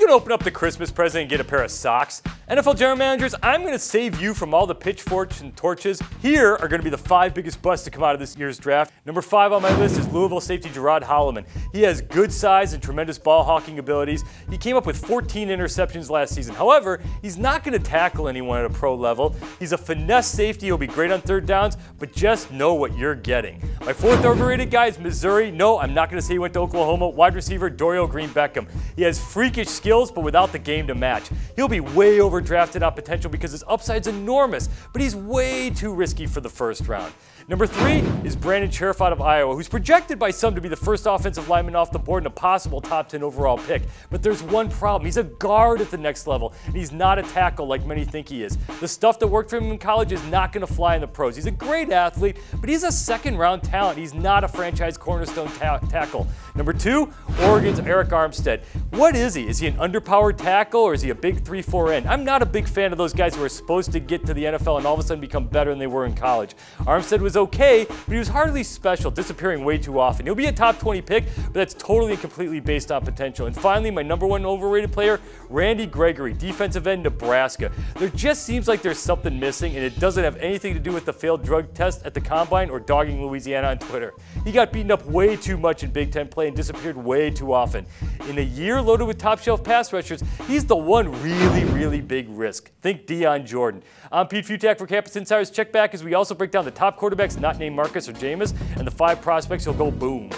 want to open up the Christmas present and get a pair of socks? NFL general managers, I'm going to save you from all the pitchforks and torches. Here are going to be the 5 biggest busts to come out of this year's draft. Number 5 on my list is Louisville safety Gerod Holliman. He has good size and tremendous ball hawking abilities. He came up with 14 interceptions last season. However, he's not going to tackle anyone at a pro level. He's a finesse safety. He'll be great on third downs, but just know what you're getting. My 4th overrated guy is Missouri. No, I'm not going to say he went to Oklahoma. Wide receiver GreenBeckham. He has freakish skills, but without the game to match. He'll be way overdrafted on potential because his upside's enormous, but he's way too risky for the first round. Number 3 is Scherff out of Iowa, who's projected by some to be the first offensive lineman off the board and a possible top 10 overall pick. But there's one problem. He's a guard at the next level, and he's not a tackle like many think he is. The stuff that worked for him in college is not going to fly in the pros. He's a great athlete, but he's a second-round talent. He's not a franchise cornerstone tackle. Number 2, Oregon's Armstead. What is he? Is he an underpowered tackle, or is he a big 3-4 end? I'm not a big fan of those guys who are supposed to get to the NFL and all of a sudden become better than they were in college. Armstead was okay, but he was hardly special, disappearing way too often. He'll be a top 20 pick, but that's totally and completely based on potential. And finally, my number 1 overrated player, Randy Gregory, defensive end, Nebraska. There just seems like there's something missing, and it doesn't have anything to do with the failed drug test at the Combine or dogging Louisiana on Twitter. He got beaten up way too much in Big Ten play and disappeared way too often. In a year loaded with top-shelf pass rushers, he's the one really big risk. Think Deion Jordan. I'm Pete Fiutak for Campus Insiders. Check back as we also break down the top quarterbacks not named Marcus or Jameis and the 5 prospects who'll go boom.